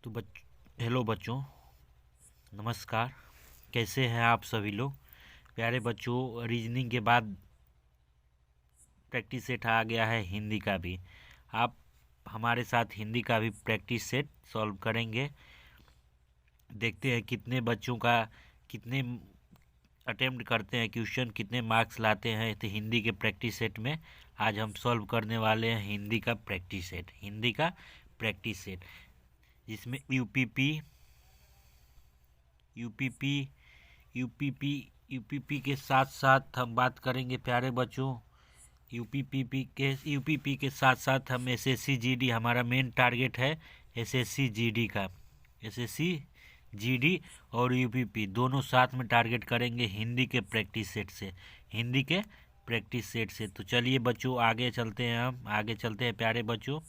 तो हेलो बच्चों, नमस्कार। कैसे हैं आप सभी लोग? प्यारे बच्चों, रीजनिंग के बाद प्रैक्टिस सेट आ गया है हिंदी का भी। आप हमारे साथ हिंदी का भी प्रैक्टिस सेट सॉल्व करेंगे। देखते हैं कितने बच्चों का कितने अटेम्प्ट करते हैं क्वेश्चन, कितने मार्क्स लाते हैं। तो हिंदी के प्रैक्टिस सेट में आज हम सॉल्व करने वाले हैं हिंदी का प्रैक्टिस सेट जिसमें यूपीपी यूपीपी यूपीपी यूपीपी के साथ साथ हम बात करेंगे प्यारे बच्चों। यूपीपी के साथ साथ हम एसएससी जीडी, हमारा मेन टारगेट है एसएससी जीडी का। एसएससी जीडी और यूपीपी दोनों साथ में टारगेट करेंगे हिंदी के प्रैक्टिस सेट से। तो चलिए बच्चों, हम आगे चलते हैं प्यारे बच्चों।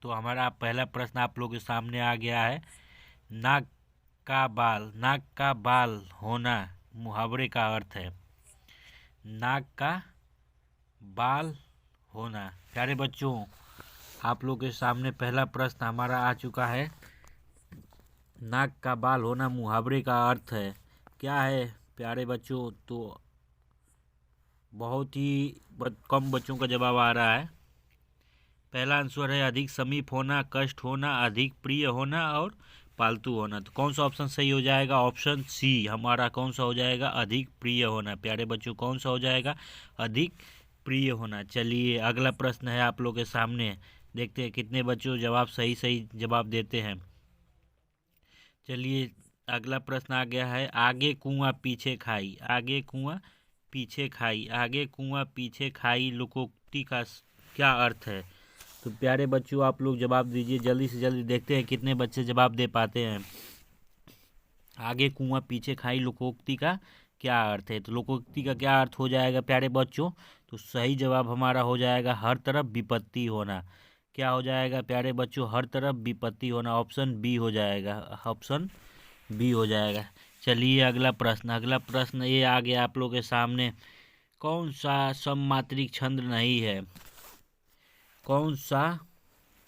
तो हमारा पहला प्रश्न आप लोगों के सामने आ गया है। नाक का बाल होना मुहावरे का अर्थ है। नाक का बाल होना। प्यारे बच्चों, आप लोग के सामने पहला प्रश्न हमारा आ चुका है। नाक का बाल होना मुहावरे का अर्थ है, क्या है प्यारे बच्चों? तो बहुत ही कम बच्चों का जवाब आ रहा है। पहला आंसर है अधिक समीप होना, कष्ट होना, अधिक प्रिय होना और पालतू होना। तो कौन सा ऑप्शन सही हो जाएगा? ऑप्शन सी हमारा कौन सा हो जाएगा? अधिक प्रिय होना। प्यारे बच्चों, कौन सा हो जाएगा? अधिक प्रिय होना। चलिए अगला प्रश्न है आप लोग के सामने। देखते हैं कितने बच्चों सही सही जवाब देते हैं। चलिए अगला प्रश्न आ गया है। आगे कुआं पीछे खाई, आगे कुआं पीछे खाई, आगे कुआं पीछे खाई लोकोक्ति का क्या अर्थ है? तो प्यारे बच्चों, आप लोग जवाब दीजिए जल्दी से जल्दी। देखते हैं कितने बच्चे जवाब दे पाते हैं। आगे कुआं पीछे खाई लोकोक्ति का क्या अर्थ है? तो लोकोक्ति का क्या अर्थ हो जाएगा प्यारे बच्चों? तो सही जवाब हमारा हो जाएगा हर तरफ विपत्ति होना। क्या हो जाएगा प्यारे बच्चों? हर तरफ विपत्ति होना। ऑप्शन बी हो जाएगा, ऑप्शन बी हो जाएगा। चलिए अगला प्रश्न ये आ गया आप लोग के सामने। कौन सा सममात्रिक छंद नहीं है? कौन सा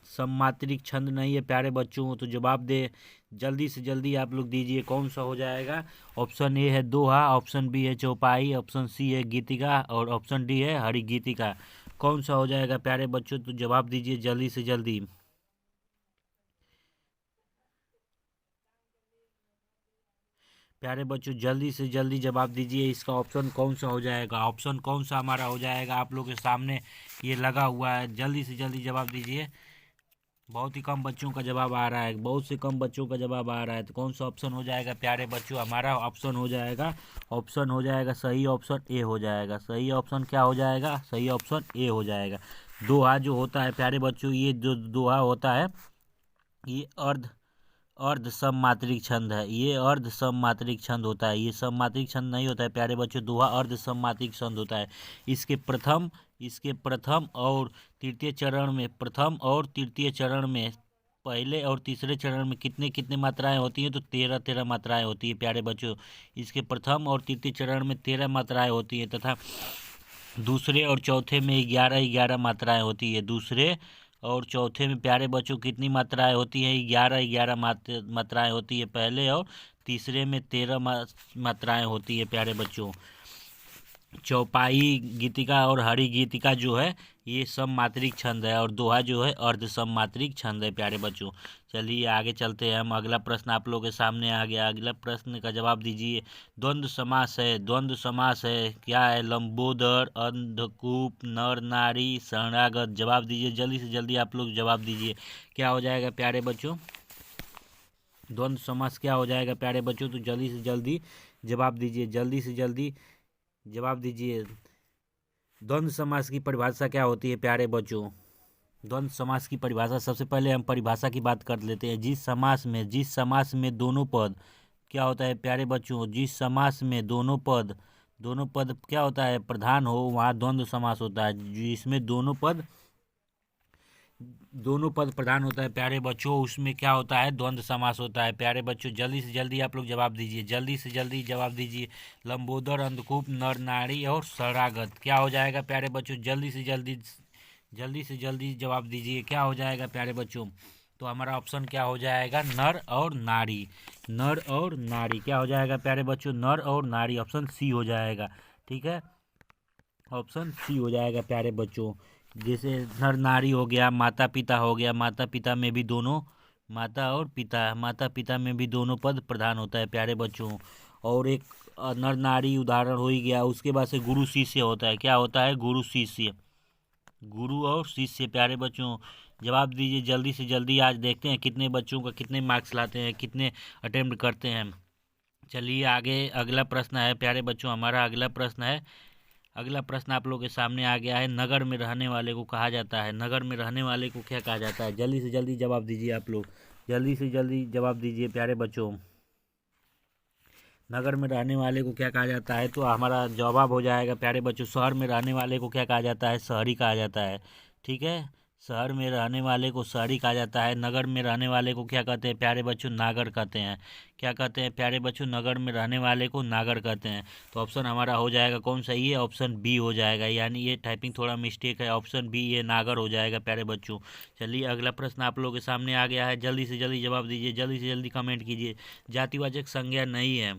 सममात्रिक छंद नहीं है प्यारे बच्चों? तो जवाब दे जल्दी से जल्दी आप लोग दीजिए, कौन सा हो जाएगा? ऑप्शन ए है दोहा, ऑप्शन बी है चौपाई, ऑप्शन सी है गीतिका और ऑप्शन डी है हरि गीतिका। कौन सा हो जाएगा प्यारे बच्चों? तो जवाब दीजिए जल्दी से जल्दी। प्यारे बच्चों जल्दी से जल्दी जवाब दीजिए, इसका ऑप्शन कौन सा हो जाएगा? ऑप्शन कौन सा हमारा हो जाएगा? आप लोग के सामने ये लगा हुआ है, जल्दी से जल्दी जवाब दीजिए। बहुत ही कम बच्चों का जवाब आ रहा है, बहुत से कम बच्चों का जवाब आ रहा है। तो कौन सा ऑप्शन हो जाएगा प्यारे बच्चों? हमारा ऑप्शन हो जाएगा सही ऑप्शन ए हो जाएगा। सही ऑप्शन क्या हो जाएगा? सही ऑप्शन ए हो जाएगा। दोहा जो होता है प्यारे बच्चों, ये जो दोहा होता है ये अर्ध सममात्रिक छंद है। ये अर्ध सममात्रिक छंद होता है, ये सममात्रिक छंद नहीं होता है प्यारे बच्चों। दोहा अर्ध सममात्रिक छंद होता है। इसके प्रथम और तृतीय चरण में पहले और तीसरे चरण में कितने कितने मात्राएं होती हैं? तो 13 मात्राएं होती है प्यारे बच्चों। इसके प्रथम और तृतीय चरण में 13 मात्राएं होती हैं तथा दूसरे और चौथे में 11 मात्राएं होती है। दूसरे और चौथे में प्यारे बच्चों कितनी मात्राएं होती हैं? 11 मात्राएं होती है। पहले और तीसरे में 13 मात्राएं होती है प्यारे बच्चों। चौपाई गीतिका और हरि गीतिका जो है ये सममात्रिक छंद है और दोहा जो है अर्ध सममात्रिक छंद है प्यारे बच्चों। चलिए आगे चलते हैं हम। अगला प्रश्न आप लोगों के सामने आ गया। अगला प्रश्न का जवाब दीजिए। द्वंद्व समास है, क्या है? लंबोदर, अंधकूप, नर नारी, शरणागत। जवाब दीजिए जल्दी से जल्दी आप लोग जवाब दीजिए। क्या हो जाएगा प्यारे बच्चों? द्वंद्व समास क्या हो जाएगा प्यारे बच्चों? तो जल्दी से जल्दी जवाब दीजिए, जल्दी से जल्दी जवाब दीजिए। द्वंद्व समास की परिभाषा क्या होती है प्यारे बच्चों? द्वंद्व समास की परिभाषा, सबसे पहले हम परिभाषा की बात कर लेते हैं। जिस समास में दोनों पद क्या होता है प्यारे बच्चों? जिस समास में दोनों पद क्या होता है? प्रधान हो, वहाँ द्वंद्व समास होता है। जिसमें दोनों पद प्रधान होता है प्यारे बच्चों, उसमें क्या होता है? द्वंद्व समास होता है प्यारे बच्चों। जल्दी से जल्दी आप लोग जवाब दीजिए, जल्दी से जल्दी जवाब दीजिए। लंबोदर, अंधकूप, नर नारी और शरणागत। क्या हो जाएगा प्यारे बच्चों? जल्दी से जल्दी जल्दी से जल्दी जवाब दीजिए। क्या हो जाएगा प्यारे बच्चों? तो हमारा ऑप्शन क्या हो जाएगा, नर और नारी। नर और नारी क्या हो जाएगा प्यारे बच्चों, नर और नारी, ऑप्शन सी हो जाएगा। ठीक है, ऑप्शन सी हो जाएगा प्यारे बच्चों। जैसे नर नारी हो गया, माता पिता हो गया, माता पिता में भी दोनों, माता और पिता, माता पिता में भी दोनों पद प्रधान होता है प्यारे बच्चों। और एक नर नारी उदाहरण हो ही गया, उसके बाद से गुरु शिष्य होता है। क्या होता है, गुरु शिष्य, गुरु और शिष्य प्यारे बच्चों। जवाब दीजिए जल्दी से जल्दी, आज देखते हैं कितने बच्चों का कितने मार्क्स लाते हैं, कितने अटेम्प्ट करते हैं। चलिए आगे अगला प्रश्न है प्यारे बच्चों, हमारा अगला प्रश्न है। अगला प्रश्न आप लोगों के सामने आ गया है, नगर में रहने वाले को कहा जाता है, नगर में रहने वाले को क्या कहा जाता है। जल्दी से जल्दी जवाब दीजिए आप लोग, जल्दी से जल्दी जवाब दीजिए प्यारे बच्चों। नगर में रहने वाले को क्या कहा जाता है, तो हमारा जवाब हो जाएगा प्यारे बच्चों, शहर में रहने वाले को क्या कहा जाता है, शहरी कहा जाता है। ठीक है, शहर में रहने वाले को शहरी कहा जाता है। नगर में रहने वाले को क्या कहते हैं प्यारे बच्चों, नागर कहते हैं। क्या कहते हैं प्यारे बच्चों, नगर में रहने वाले को नागर कहते हैं। तो ऑप्शन हमारा हो जाएगा कौन सा, ये ऑप्शन बी हो जाएगा, यानी ये टाइपिंग थोड़ा मिस्टेक है, ऑप्शन बी ये नागर हो जाएगा प्यारे बच्चों। चलिए अगला प्रश्न आप लोगों के सामने आ गया है, जल्दी से जल्दी जवाब दीजिए, जल्दी से जल्दी कमेंट कीजिए। जातिवाचक संज्ञा नहीं है,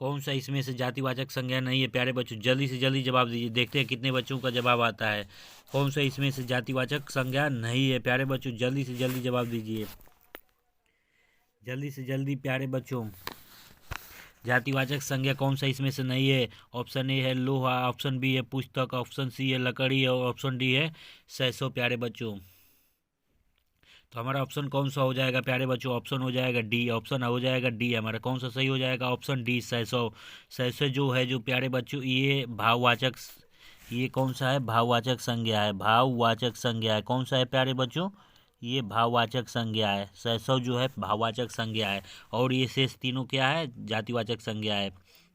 कौन सा इसमें से जातिवाचक संज्ञा नहीं है प्यारे बच्चों, जल्दी से जल्दी जवाब दीजिए, देखते हैं कितने बच्चों का जवाब आता है। कौन सा इसमें से जातिवाचक संज्ञा नहीं है प्यारे बच्चों, जल्दी से जल्दी जवाब दीजिए, जल्दी से जल्दी प्यारे बच्चों। जातिवाचक संज्ञा कौन सा इसमें से नहीं है, ऑप्शन ए है लोहा, ऑप्शन बी है पुस्तक, ऑप्शन सी है लकड़ी और ऑप्शन डी है सरसों प्यारे बच्चों। तो हमारा ऑप्शन कौन सा हो जाएगा प्यारे बच्चों, ऑप्शन हो जाएगा डी, ऑप्शन हो जाएगा डी हमारा कौन सा सही हो जाएगा, ऑप्शन डी सरसों। सरसों जो है जो प्यारे बच्चों ये भाववाचक, ये कौन सा है, भाववाचक संज्ञा है, भाववाचक संज्ञा है, कौन सा है प्यारे बच्चों, ये भाववाचक संज्ञा है, सरसों जो है भाववाचक संज्ञा है, और ये शेष तीनों क्या है, जातिवाचक संज्ञा है।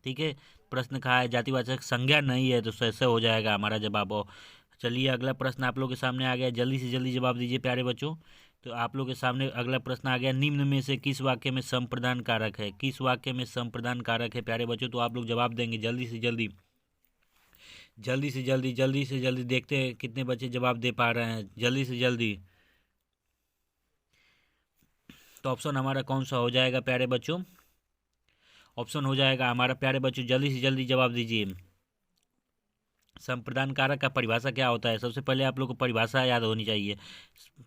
ठीक है, प्रश्न कहा है जातिवाचक संज्ञा नहीं है, तो सरसों हो जाएगा हमारा जवाब। चलिए अगला प्रश्न आप लोग के सामने आ गया, जल्दी से जल्दी जवाब दीजिए प्यारे बच्चों। तो आप लोग के सामने अगला प्रश्न आ गया, निम्न में से किस वाक्य में संप्रदान कारक है, किस वाक्य में संप्रदान कारक है प्यारे बच्चों। तो आप लोग जवाब देंगे जल्दी से जल्दी, जल्दी से जल्दी, जल्दी से जल्दी, देखते हैं कितने बच्चे जवाब दे पा रहे हैं, जल्दी से जल्दी। तो ऑप्शन हमारा कौन सा हो जाएगा प्यारे बच्चों, ऑप्शन हो जाएगा हमारा प्यारे बच्चों, जल्दी से जल्दी जवाब दीजिए। संप्रदान कारक का परिभाषा क्या होता है, सबसे पहले आप लोग को परिभाषा याद होनी चाहिए।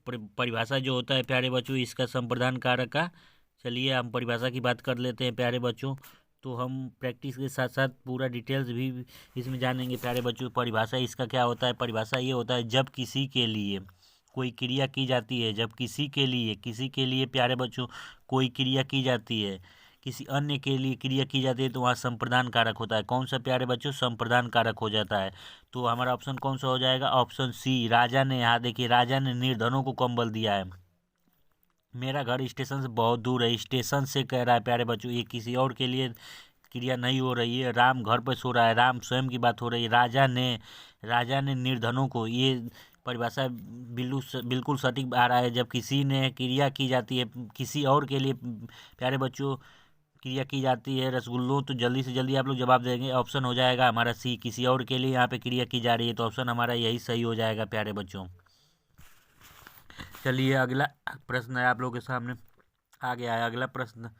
परिभाषा जो होता है प्यारे बच्चों इसका संप्रदान कारक का, चलिए हम परिभाषा की बात कर लेते हैं प्यारे बच्चों। तो हम प्रैक्टिस के साथ साथ पूरा डिटेल्स भी इसमें जानेंगे प्यारे बच्चों। परिभाषा इसका क्या होता है, परिभाषा ये होता है जब किसी के लिए कोई क्रिया की जाती है, जब किसी के लिए प्यारे बच्चों कोई क्रिया की जाती है, किसी अन्य के लिए क्रिया की जाती है, तो वहाँ संप्रदान कारक होता है। कौन सा प्यारे बच्चों, संप्रदान कारक हो जाता है। तो हमारा ऑप्शन कौन सा हो जाएगा, ऑप्शन सी, राजा ने, यहाँ देखिए राजा ने निर्धनों को कंबल दिया है। मेरा घर स्टेशन से बहुत दूर है, स्टेशन से कह रहा है प्यारे बच्चों, ये किसी और के लिए क्रिया नहीं हो रही है। राम घर पर सो रहा है, राम स्वयं की बात हो रही है। राजा ने निर्धनों को, ये परिभाषा बिल्कुल सटीक आ रहा है। जब किसी ने क्रिया की जाती है किसी और के लिए प्यारे बच्चों, क्रिया की जाती है रसगुल्लों, तो जल्दी से जल्दी आप लोग जवाब देंगे, ऑप्शन हो जाएगा हमारा सी, किसी और के लिए यहाँ पे क्रिया की जा रही है, तो ऑप्शन हमारा यही सही हो जाएगा प्यारे बच्चों। चलिए अगला प्रश्न है आप लोगों के सामने आ गया है, अगला प्रश्न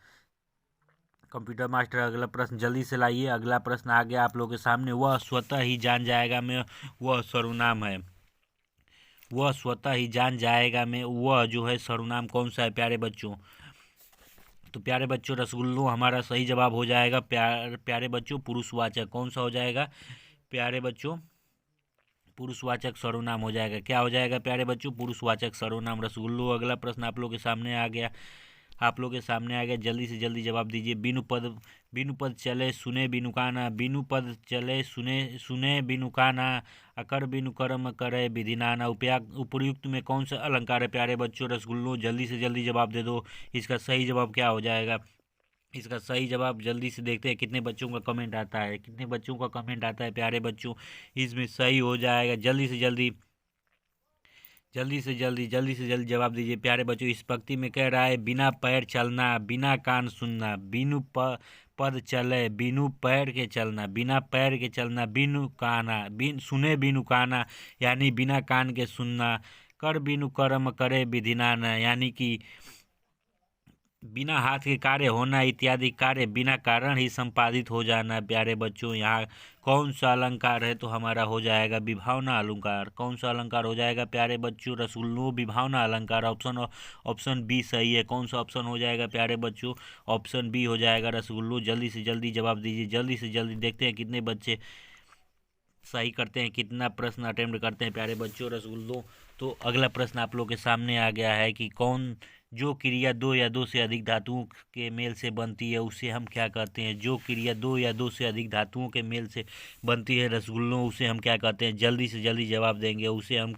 कंप्यूटर मास्टर, अगला प्रश्न जल्दी से लाइए। अगला प्रश्न आ गया आप लोगों के सामने, वह स्वतः ही जान जाएगा में वह सर्वनाम है, वह स्वतः ही जान जाएगा में वह जो है सर्वनाम कौन सा है प्यारे बच्चों। तो प्यारे बच्चों रसगुल्लों हमारा सही जवाब हो जाएगा प्यारे बच्चों पुरुषवाचक, कौन सा हो जाएगा प्यारे बच्चों, पुरुषवाचक सर्वनाम हो जाएगा। क्या हो जाएगा प्यारे बच्चों, पुरुषवाचक सर्वनाम रसगुल्लो। अगला प्रश्न आप लोग के सामने आ गया, आप लोग के सामने आ गया, जल्दी से जल्दी जवाब दीजिए। बिनु पद चले सुने बिनु काना, बिनु पद चले सुने बिनु काना, अकर बिनु कर्म करे विधि नाना। उपयुक्त में कौन सा अलंकार है प्यारे बच्चों रसगुल्लो, जल्दी से जल्दी जवाब दे दो, इसका सही जवाब क्या हो जाएगा। इसका सही जवाब जल्दी से देखते हैं कितने बच्चों का कमेंट आता है, कितने बच्चों का कमेंट आता है प्यारे बच्चों, इसमें सही हो जाएगा। जल्दी से जल्दी, जल्दी से जल्दी, जल्दी से जल्दी जवाब दीजिए प्यारे बच्चों। इस पंक्ति में कह रहा है बिना पैर चलना, बिना कान सुनना, बिनु पद चले, बिनु पैर के चलना, बिना पैर के चलना, बिनु काना, सुने बिनु काना, यानी बिना कान के सुनना, कर बिनु कर्म करे विधि नान, यानी कि बिना हाथ के कार्य होना इत्यादि कार्य बिना कारण ही संपादित हो जाना। प्यारे बच्चों, यहाँ कौन सा अलंकार है तो हमारा हो जाएगा विभावना अलंकार। कौन सा अलंकार हो जाएगा प्यारे बच्चों? रसगुल्लो विभावना अलंकार। ऑप्शन बी सही है। कौन सा ऑप्शन हो जाएगा प्यारे बच्चों? ऑप्शन बी हो जाएगा रसगुल्लो। जल्दी से जल्दी जवाब दीजिए, जल्दी से जल्दी। देखते हैं कितने बच्चे सही करते हैं, कितना प्रश्न अटेम्प्ट करते हैं प्यारे बच्चों रसगुल्लों। तो अगला प्रश्न आप लोग के सामने आ गया है कि कौन जो क्रिया दो या दो से अधिक धातुओं के मेल से बनती है उसे हम क्या कहते हैं? जो क्रिया दो या दो से अधिक धातुओं के मेल से बनती है रसगुल्लों, उसे हम क्या कहते हैं? जल्दी से जल्दी जवाब देंगे। उसे हम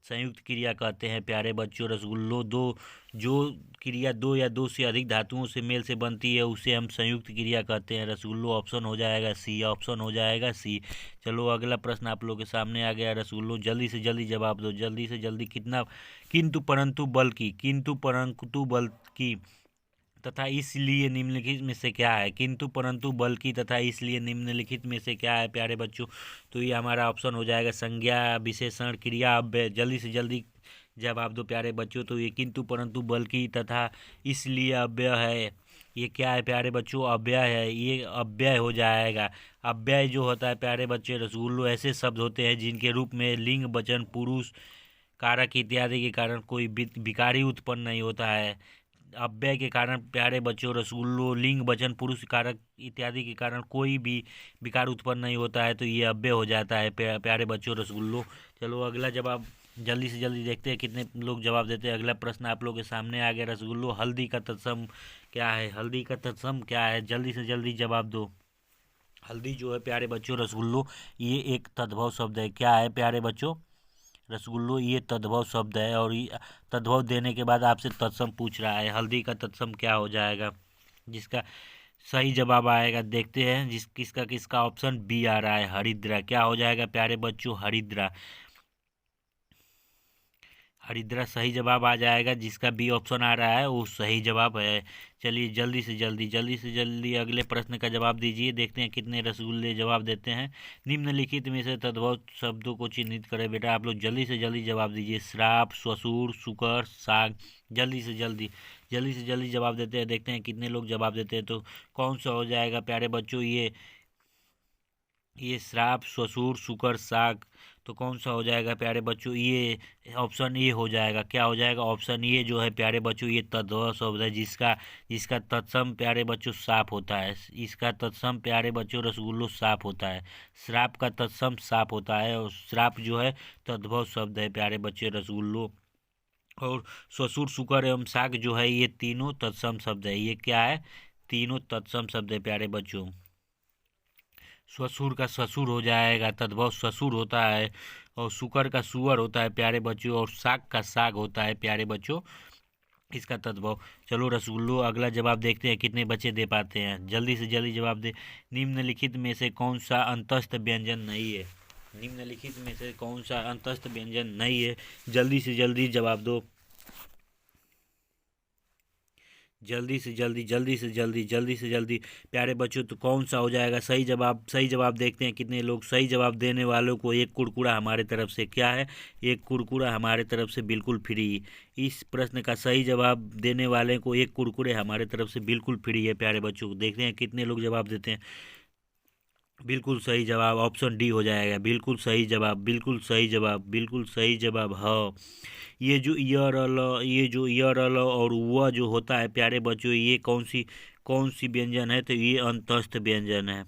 संयुक्त क्रिया कहते हैं प्यारे बच्चों रसगुल्लों। जो क्रिया दो या दो से अधिक धातुओं से मेल से बनती है उसे हम संयुक्त क्रिया कहते हैं रसगुल्लों। ऑप्शन हो जाएगा सी, ऑप्शन हो जाएगा सी। चलो अगला प्रश्न आप लोग के सामने आ गया रसगुल्लों। जल्दी से जल्दी जवाब दो, जल्दी से जल्दी। कितना किंतु परंतु बल्कि तथा इसलिए निम्नलिखित में से क्या है? किंतु परंतु बल्कि तथा इसलिए निम्नलिखित में से क्या है प्यारे बच्चों? तो ये हमारा ऑप्शन हो जाएगा संज्ञा विशेषण क्रिया अव्यय। जल्दी से जल्दी जवाब दो प्यारे बच्चों। तो ये किंतु परंतु बल्कि तथा इसलिए अव्यय है। ये क्या है प्यारे बच्चों? अव्यय है। ये अव्यय हो जाएगा। अव्यय जो होता है प्यारे बच्चे रसगुल्लों, ऐसे शब्द होते हैं जिनके रूप में लिंग वचन पुरुष कारक इत्यादि के कारण कोई विकारी उत्पन्न नहीं होता है। अव्यय के कारण प्यारे बच्चों रसगुल्लों लिंग वचन पुरुष कारक इत्यादि के कारण कोई भी विकार उत्पन्न नहीं होता है, तो ये अव्यय हो जाता है प्यारे बच्चों रसगुल्लों। चलो अगला जवाब जल्दी से जल्दी देखते हैं कितने लोग जवाब देते हैं। अगला प्रश्न आप लोग के सामने आ गया रसगुल्लों। हल्दी का तत्सम क्या है? हल्दी का तत्सम क्या है? जल्दी से जल्दी जवाब दो। हल्दी जो है प्यारे बच्चों रसगुल्लों, ये एक तद्भव शब्द है। क्या है प्यारे बच्चों रसगुल्लों? ये तद्भव शब्द है और ये तद्भव देने के बाद आपसे तत्सम पूछ रहा है। हल्दी का तत्सम क्या हो जाएगा? जिसका सही जवाब आएगा देखते हैं। किसका ऑप्शन बी आ रहा है, हरिद्रा। क्या हो जाएगा प्यारे बच्चों? हरिद्रा। हरिद्रा सही जवाब आ जाएगा। जिसका बी ऑप्शन आ रहा है वो सही जवाब है। चलिए जल्दी से जल्दी अगले प्रश्न का जवाब दीजिए। देखते हैं कितने रसगुल्ले जवाब देते हैं। निम्नलिखित में से तद्भव शब्दों को चिन्हित करें। बेटा आप लोग जल्दी से जल्दी जवाब दीजिए। श्राप, ससुर, सुकर, साग। जल्दी से जल्दी जवाब देते हैं। देखते हैं कितने लोग जवाब देते हैं। तो कौन सा हो जाएगा प्यारे बच्चों? ये श्राप, ससुर, सुकर, साग। तो कौन सा हो जाएगा प्यारे बच्चों? ये ऑप्शन ए हो जाएगा। क्या हो जाएगा? ऑप्शन ए जो है प्यारे बच्चों ये तद्भव शब्द है जिसका तत्सम प्यारे बच्चों साफ होता है। इसका तत्सम प्यारे बच्चों रसगुल्लों साफ होता है। श्राप का तत्सम साफ होता है और श्राप जो है तद्भव शब्द है प्यारे बच्चे रसगुल्लों। और ससुर, सुकर एवं साग जो है ये तीनों तत्सम शब्द है। ये क्या है? तीनों तत्सम शब्द है प्यारे बच्चों। ससुर का ससुर हो जाएगा, तद्भव ससुर होता है। और सुकर का सुअर होता है प्यारे बच्चों। और साग का साग होता है प्यारे बच्चों, इसका तद्भव। चलो रसगुल्लो अगला जवाब देखते हैं कितने बच्चे दे पाते हैं। जल्दी से जल्दी जवाब दे। निम्नलिखित में से कौन सा अंतस्थ व्यंजन नहीं है? निम्नलिखित में से कौन सा अंतस्थ व्यंजन नहीं है? जल्दी से जल्दी जवाब दो। जल्दी से जल्दी प्यारे बच्चों। तो कौन सा हो जाएगा सही जवाब? सही जवाब देखते हैं कितने लोग सही जवाब देने वालों को एक कुरकुरा हमारे तरफ से। क्या है? एक कुरकुरा हमारे तरफ से बिल्कुल फ्री। इस प्रश्न का सही जवाब देने वाले को एक कुरकुरे हमारे तरफ से बिल्कुल फ्री है प्यारे बच्चों। देखते हैं कितने लोग जवाब देते हैं। बिल्कुल सही जवाब ऑप्शन डी हो जाएगा। बिल्कुल सही जवाब, बिल्कुल सही जवाब, बिल्कुल सही जवाब। हाँ, ये जो य और वह जो होता है प्यारे बच्चों, ये कौन सी व्यंजन है? तो ये अंतस्थ व्यंजन है।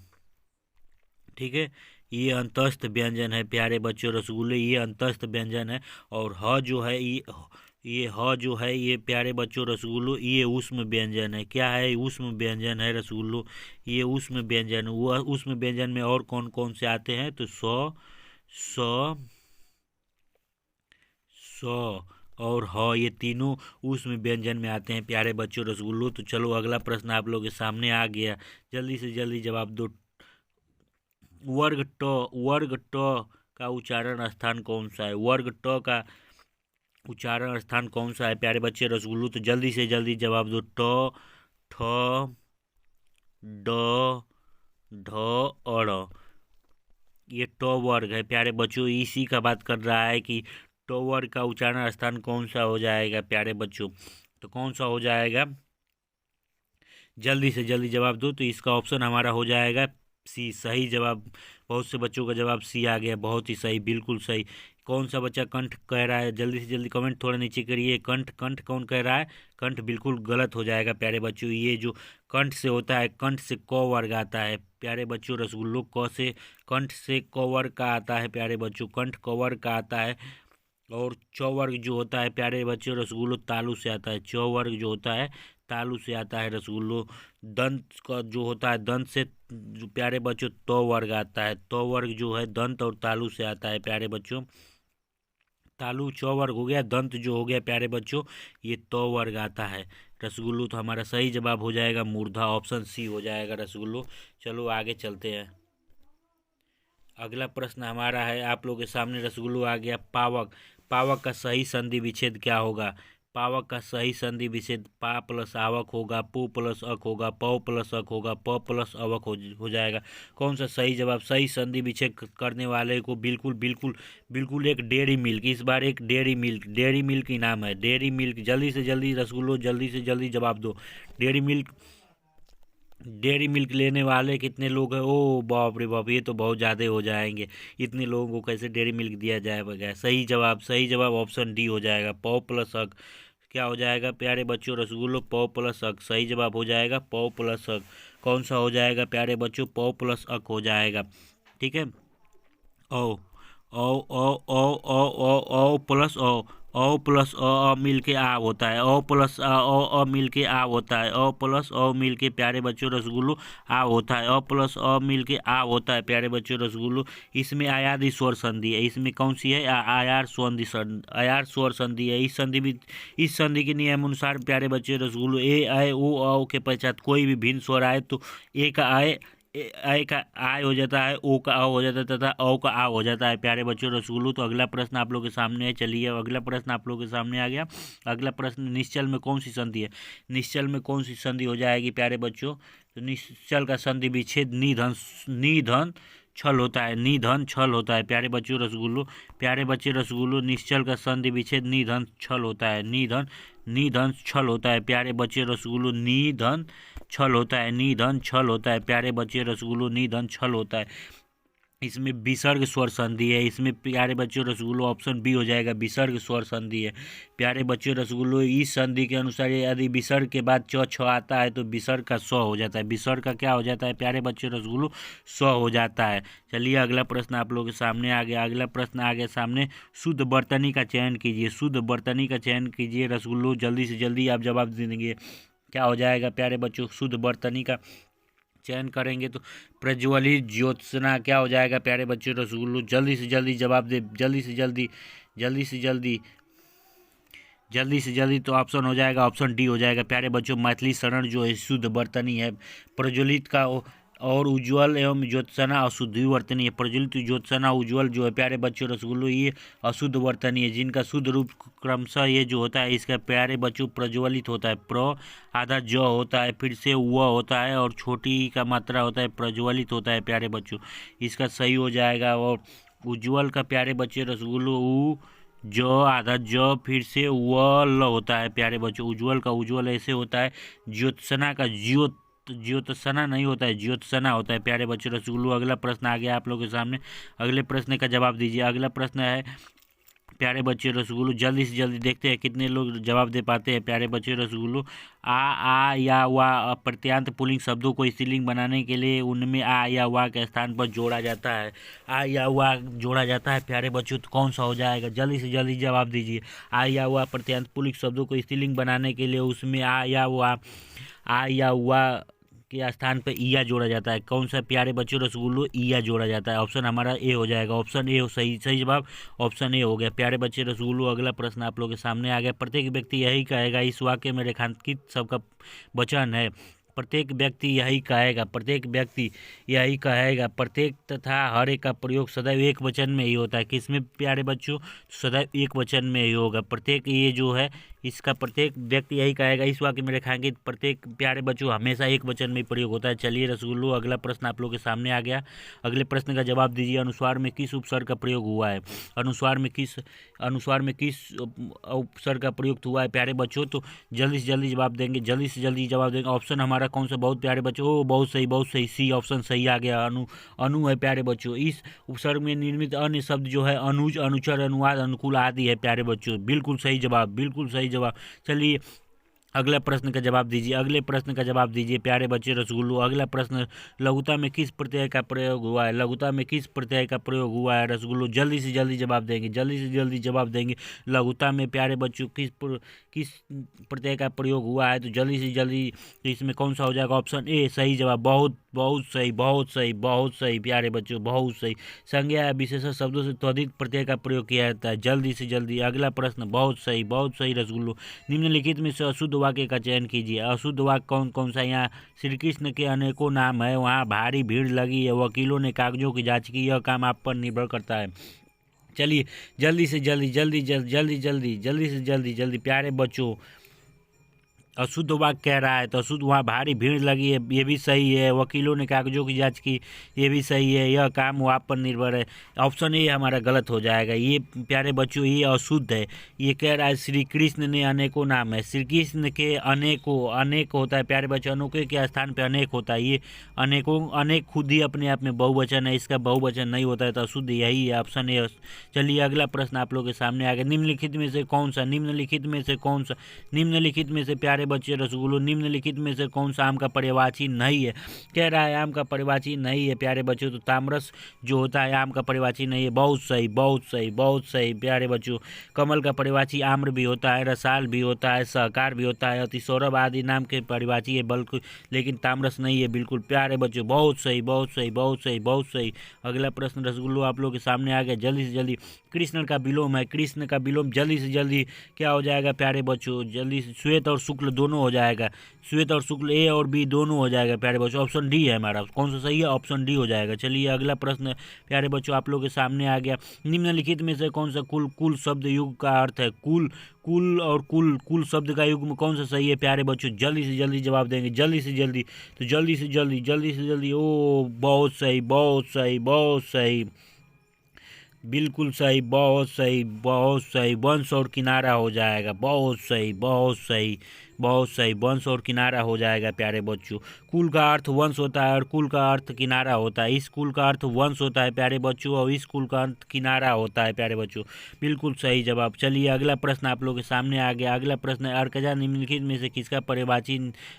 ठीक है, ये अंतस्थ व्यंजन है प्यारे बच्चों रसगुल्ले, ये अंतस्थ व्यंजन है। और ह जो है ये ह जो है ये प्यारे बच्चों रसगुल्लो ये ऊष्म व्यंजन है। क्या है? ऊष्म व्यंजन है रसगुल्लो, ये ऊष्म व्यंजन। वह ऊष्म व्यंजन में और कौन कौन से आते हैं? तो स और ह, ये तीनों ऊष्म व्यंजन में आते हैं प्यारे बच्चों रसगुल्लो। तो चलो अगला प्रश्न आप लोग के सामने आ गया। जल्दी से जल्दी जवाब दो। वर्ग ट का उच्चारण स्थान कौन सा है? वर्ग ट का उच्चारण स्थान कौन सा है प्यारे बच्चे रसगुल्लो? तो जल्दी से जल्दी जवाब दो। ट, ठ, ड, ढ, अड़। ये ट वर्ग है प्यारे बच्चों। इसी का बात कर रहा है कि टॉवर का उच्चारण स्थान कौन सा हो जाएगा प्यारे बच्चों? तो कौन सा हो जाएगा? जल्दी से जल्दी जवाब दो। तो इसका ऑप्शन हमारा हो जाएगा सी, सही जवाब। बहुत से बच्चों का जवाब सी आ गया, बहुत ही सही, बिल्कुल सही। कौन सा बच्चा कंठ कह रहा है? जल्दी से जल्दी कमेंट थोड़ा नीचे करिए। कंठ, कंठ कौन कह रहा है? कंठ बिल्कुल गलत हो जाएगा प्यारे बच्चों। ये जो कंठ से होता है, कंठ से क वर्ग आता है प्यारे बच्चों। रसगुल्लो क से, कंठ से क वर्ग का आता है प्यारे बच्चों, कंठ क वर्ग का आता है। और च वर्ग जो होता है प्यारे बच्चों रसगुल्लो तालु से आता है। च वर्ग जो होता है तालु से आता है रसगुल्लो। दंत का जो होता है, दंत से जो प्यारे बच्चों तो वर्ग आता है। तो वर्ग जो है दंत और तालु से आता है प्यारे बच्चों। तालु च वर्ग हो गया, दंत जो हो गया प्यारे बच्चों ये तो वर्ग आता है रसगुल्लो। तो हमारा सही जवाब हो जाएगा मूर्धा, ऑप्शन सी हो जाएगा रसगुल्लो। चलो आगे चलते हैं। अगला प्रश्न हमारा है आप लोगों के सामने, रसगुल्लो आ गया। पावक, पावक का सही संधि विच्छेद क्या होगा? पावक का सही संधि विच्छेद पा प्लस आवक होगा, पू प्लस अक होगा, पौ प्लस अक होगा, प प्लस अवक हो जाएगा। कौन सा सही जवाब? सही संधि विच्छेद करने वाले को बिल्कुल बिल्कुल बिल्कुल एक डेयरी मिल्क, इस बार एक डेयरी मिल्क, डेयरी मिल्क इनाम है, डेयरी मिल्क। जल्दी से जल्दी रसगुल्लो, जल्दी से जल्दी जवाब दो। डेयरी मिल्क, डेयरी मिल्क लेने वाले कितने लोग हैं? ओ बाप रे बाप, ये तो बहुत ज़्यादा हो जाएंगे। इतने लोगों को कैसे डेयरी मिल्क दिया जाए बगैर? सही जवाब, सही जवाब ऑप्शन डी हो जाएगा, पौ प्लस अक। क्या हो जाएगा प्यारे बच्चों? रसगुल्लो पौ प्लस अक, सही जवाब हो जाएगा पौ प्लस अक। कौन सा हो जाएगा प्यारे बच्चों? पौ प्लस अक हो जाएगा। ठीक है। ओ ओ ओ ओ ओ ओ ओ प्लस ओ प्लस मिल के आ होता है। ओ प्लस मिल के आ होता है। ओ प्लस मिल के प्यारे बच्चों रसगुल्लो आ होता है। ओ प्लस मिल के आ होता है प्यारे बच्चों रसगुल्लो। इसमें आयादी स्वर संधि है। इसमें कौन सी है? आयार स्वर संधि है। इस संधि के नियम अनुसार प्यारे बच्चे रसगुल्लो ए आए ओ औ के पश्चात कोई भी भिन्न स्वर आए तो ए का आए, ए का आय हो जाता है, ओ का आ हो जाता है तथा औ का आ हो जाता है प्यारे बच्चों रसगुल्लो। तो अगला प्रश्न आप लोग के सामने है। चलिए अगला प्रश्न आप लोग के सामने आ गया। अगला प्रश्न, निश्चल में कौन सी संधि है? निश्चल में कौन सी संधि हो जाएगी प्यारे बच्चों? तो निश्चल का संधि विच्छेद निधन छल होता है। निधन छल होता है प्यारे बच्चों रसगुल्लो। प्यारे बच्चे रसगुल्लो, निश्चल का संधि विच्छेद निधन छल होता है। निधन छल होता है प्यारे बच्चे रसगुल्लो। निधन छल होता है, निधन छल होता है प्यारे बच्चे रसगुल्लो, निधन छल होता है। इसमें विसर्ग स्वर संधि है। इसमें प्यारे बच्चों रसगुल्लो ऑप्शन बी हो जाएगा, विसर्ग स्वर संधि है प्यारे बच्चों रसगुल्लो। इस संधि के अनुसार यदि विसर्ग के बाद च छ आता है तो विसर्ग का स हो जाता है। विसर्ग का क्या हो जाता है प्यारे बच्चों रसगुल्लो? स हो जाता है। चलिए अगला प्रश्न आप लोगों के सामने आ गया। अगला प्रश्न आ गया सामने, शुद्ध वर्तनी का चयन कीजिए। शुद्ध वर्तनी का चयन कीजिए रसगुल्लो, जल्दी से जल्दी आप जवाब देंगे। क्या हो जाएगा प्यारे बच्चों? शुद्ध वर्तनी का चयन करेंगे तो प्रज्वलित ज्योत्सना क्या हो जाएगा प्यारे बच्चों रसगुल्लो? जल्दी से जल्दी जवाब दे, जल्दी से जल्दी, जल्दी से जल्दी, जल्दी से जल्दी। तो ऑप्शन हो जाएगा, ऑप्शन डी हो जाएगा प्यारे बच्चों, मैथिली शरण जो है शुद्ध वर्तनी है। प्रज्वलित का और उज्ज्वल एवं ज्योत्सना अशुद्ध वर्तनी है। प्रज्वलित, ज्योत्सना, उज्ज्वल जो है प्यारे बच्चों रसगुल्लो ये अशुद्ध वर्तनी है, जिनका शुद्ध रूप क्रमशः ये जो होता है इसका प्यारे बच्चों प्रज्वलित होता है। प्र आधा ज होता है, फिर से व होता है और छोटी का मात्रा होता है, प्रज्वलित होता है प्यारे बच्चों। इसका सही हो जाएगा। और उज्ज्वल का प्यारे बच्चे रसगुल्लो उ ज आधा ज फिर से व ल होता है प्यारे बच्चों। उज्ज्वल का उज्ज्वल ऐसे होता है। ज्योत्सना का ज्योत्सना नहीं होता है, ज्योत्सना होता है प्यारे बच्चों रसगुल्लो। अगला प्रश्न आ गया आप लोगों के सामने। अगले प्रश्न का जवाब दीजिए। अगला प्रश्न है प्यारे बच्चे रसगुल्लो, जल्दी से जल्दी देखते हैं कितने लोग जवाब दे पाते हैं प्यारे बच्चे रसगुल्लो। आ या वा प्रत्यांत पुल्लिंग शब्दों को स्त्रीलिंग बनाने के लिए उनमें आ या वा के स्थान पर जोड़ा जाता है। आ या वा जोड़ा जाता है प्यारे बच्चों, तो कौन सा हो जाएगा? जल्दी से जल्दी जवाब दीजिए। आ या वा प्रत्यांत पुल्लिंग शब्दों को स्त्रीलिंग बनाने के लिए उसमें आ या वा के स्थान पर ईया जोड़ा जाता है। कौन सा प्यारे बच्चों रसगुल्लो? ईया जोड़ा जाता है। ऑप्शन हमारा ए हो जाएगा, ऑप्शन ए हो, सही सही जवाब ऑप्शन ए हो गया प्यारे बच्चे रसगुल्लो। अगला प्रश्न आप लोगों के सामने आ गया। प्रत्येक व्यक्ति यही कहेगा, इस वाक्य में रेखांकित सबका वचन है। प्रत्येक व्यक्ति यही कहेगा, प्रत्येक व्यक्ति यही कहेगा। प्रत्येक तथा हर एक का प्रयोग सदैव एक वचन में ही होता है। किसमें प्यारे बच्चों? सदैव एक वचन में ही होगा। प्रत्येक ये जो है इसका प्रत्येक व्यक्ति यही कहेगा। इस वाक्य में रेखांकित प्रत्येक प्यारे बच्चों हमेशा एक वचन में प्रयोग होता है। चलिए रसगुल्लो, अगला प्रश्न आप लोग के सामने आ गया। अगले प्रश्न का जवाब दीजिए। अनुस्वार में किस उपसर्ग का प्रयोग हुआ है? अनुस्वार में किस उपसर्ग का प्रयोग हुआ है प्यारे बच्चों? तो जल्दी से जल्दी जवाब देंगे, जल्दी से जल्दी जवाब देंगे। ऑप्शन हमारा कौन सा बहुत प्यारे बच्चों? ओ बहुत सही, बहुत सही, सी ऑप्शन सही आ गया। अनु है प्यारे बच्चों। इस उपसर्ग में निर्मित अन्य शब्द जो है अनुज, अनुचर, अनुवाद, अनुकूल आदि है प्यारे बच्चों। बिल्कुल सही जवाब, बिल्कुल सही जवाब। चलिए अगला प्रश्न का जवाब दीजिए। अगले प्रश्न का जवाब दीजिए प्यारे बच्चे रसगुल्लो। अगला प्रश्न, लघुता में किस प्रत्यय का प्रयोग हुआ है? लघुता में किस प्रत्यय का प्रयोग हुआ है रसगुल्लो? जल्दी से जल्दी जवाब देंगे, जल्दी से जल्दी जवाब देंगे। लघुता में प्यारे बच्चों किस प्रत्यय का प्रयोग हुआ है? तो जल्दी से जल्दी इसमें कौन सा हो जाएगा? ऑप्शन ए सही जवाब। बहुत बहुत सही, बहुत सही, बहुत सही प्यारे बच्चों, बहुत सही। संज्ञा या विशेषण शब्दों से त्वरित प्रत्यय का प्रयोग किया जाता है। जल्दी से जल्दी अगला प्रश्न। बहुत सही, बहुत सही रसगुल्लो। निम्नलिखित में से अशुद्ध वाक्य का चयन कीजिए। अशुद्ध वाक्य कौन कौन सा? यहाँ श्री कृष्ण के अनेकों नाम है, वहाँ भारी भीड़ लगी है, वकीलों ने कागजों की जांच की, यह काम आप पर निर्भर करता है। चलिए जल्दी से जल्दी जल्दी जल्दी जल्दी जल्दी जल्दी से जल्दी जल्दी प्यारे बच्चों, अशुद्ध वाक्य कह रहा है तो अशुद्ध, वहाँ भारी भीड़ लगी है, ये भी सही है। वकीलों ने कागजों की जांच की, ये भी सही है। यह काम आप पर निर्भर है। ऑप्शन ए हमारा गलत हो जाएगा। ये प्यारे बच्चों ये अशुद्ध है। ये कह रहा है श्री कृष्ण ने अनेकों नाम है। श्री कृष्ण के अनेकों, अनेक होता है प्यारे बच्चों, अनोखे के स्थान पे अनेक होता है। ये अनेकों, अनेक खुद ही अपने आप में बहुवचन है, इसका बहुवचन नहीं होता है, तो अशुद्ध यही है, ऑप्शन ए। चलिए अगला प्रश्न आप लोग के सामने आ गया। निम्नलिखित में से कौन सा, निम्नलिखित में से कौन सा, निम्नलिखित में से प्यारे बच्चे रसगुल्लो, निम्नलिखित में से कौन सा आम का पर्यायवाची नहीं है? कह रहा है आम का पर्यायवाची नहीं है प्यारे बच्चों, तो तामरस जो होता है आम का पर्यायवाची नहीं है। बहुत सही, बहुत सही, बहुत सही प्यारे बच्चों। कमल का पर्यायवाची आम्र भी होता है, रसाल भी होता है, सहकार भी होता है, अतिसौरभ आदि नाम के पर्यायवाची है, बल्कि लेकिन तामरस नहीं है। बिल्कुल प्यारे बच्चों, बहुत सही, बहुत सही, बहुत सही, बहुत सही। अगला प्रश्न रसगुल्लो आप लोग के सामने आ गया। जल्दी से जल्दी, कृष्ण का विलोम है, कृष्ण का विलोम जल्दी से जल्दी क्या हो जाएगा प्यारे बच्चों? जल्दी से श्वेत और शुक्ल दोनों हो जाएगा। श्वेत और शुक्ल ए और बी दोनों हो जाएगा प्यारे बच्चों। ऑप्शन डी है हमारा, कौन सा सही है? ऑप्शन डी हो जाएगा। चलिए अगला प्रश्न प्यारे बच्चों आप लोग के सामने आ गया। निम्नलिखित में से कौन सा कुल शब्द युग का अर्थ है? कुल और कुल शब्द का युग में कौन सा सही है प्यारे बच्चों? जल्दी से जल्दी जवाब देंगे, जल्दी से जल्दी, तो जल्दी से जल्दी जल्दी से जल्दी। ओ बहुत सही, बहुत सही, बहुत सही, बिल्कुल सही, बहुत सही, बहुत सही। वंश और किनारा हो जाएगा। बहुत सही, बहुत सही, बहुत सही, वंश और किनारा हो जाएगा प्यारे बच्चों। कुल का अर्थ वंश होता है और कुल का अर्थ किनारा होता है। इस कुल का अर्थ वंश होता है प्यारे बच्चों और इस कुल का अर्थ किनारा होता है प्यारे बच्चों। बिल्कुल सही जवाब। चलिए अगला प्रश्न आप लोग के सामने आ गया। अगला प्रश्न है, अर्कजा निम्नलिखित में से किसका पर्यायवाची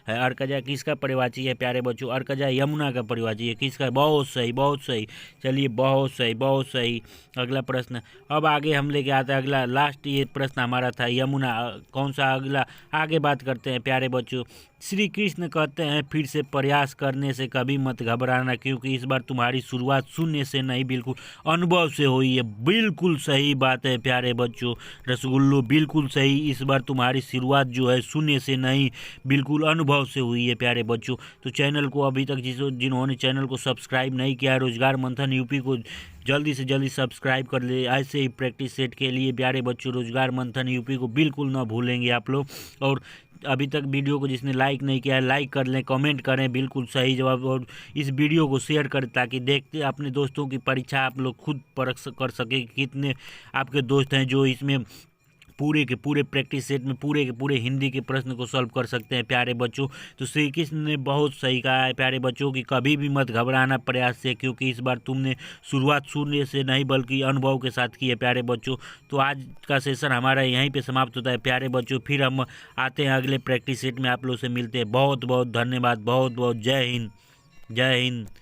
है? अर्कजा किसका पर्यायवाची है प्यारे बच्चों? अर्कजा यमुना का पर्यायवाची है। किसका? बहुत सही, बहुत सही। चलिए बहुत सही, बहुत सही। अगला प्रश्न अब आगे हम लेके आते हैं। अगला लास्ट ये प्रश्न हमारा था यमुना, कौन सा अगला आगे बात करते हैं प्यारे बच्चों। श्री कृष्ण कहते हैं फिर से प्रयास करने से कभी मत घबराना, क्योंकि इस बार तुम्हारी शुरुआत शून्य से नहीं बिल्कुल अनुभव से हुई है। बिल्कुल सही बात है प्यारे बच्चों रसगुल्लो, बिल्कुल सही। इस बार तुम्हारी शुरुआत जो है शून्य से नहीं बिल्कुल अनुभव से हुई है प्यारे बच्चों। तो चैनल को अभी तक जिन्होंने चैनल को सब्सक्राइब नहीं किया है, रोजगार मंथन यूपी को जल्दी से जल्दी सब्सक्राइब कर ले। ऐसे ही प्रैक्टिस सेट के लिए प्यारे बच्चों रोजगार मंथन यूपी को बिल्कुल ना भूलेंगे आप लोग। और अभी तक वीडियो को जिसने लाइक नहीं किया है लाइक कर लें, कमेंट करें बिल्कुल सही जवाब, और इस वीडियो को शेयर करें ताकि देखते अपने दोस्तों की परीक्षा आप लोग खुद परख कर सके कि कितने आपके दोस्त हैं जो इसमें पूरे के पूरे प्रैक्टिस सेट में पूरे के पूरे हिंदी के प्रश्न को सॉल्व कर सकते हैं प्यारे बच्चों। तो श्री कृष्ण ने बहुत सही कहा है प्यारे बच्चों कि कभी भी मत घबराना प्रयास से, क्योंकि इस बार तुमने शुरुआत शून्य से नहीं बल्कि अनुभव के साथ की है प्यारे बच्चों। तो आज का सेशन हमारा यहीं पे समाप्त होता है प्यारे बच्चों। फिर हम आते हैं अगले प्रैक्टिस सेट में, आप लोग से मिलते हैं। बहुत बहुत धन्यवाद, बहुत बहुत जय हिंद, जय हिंद।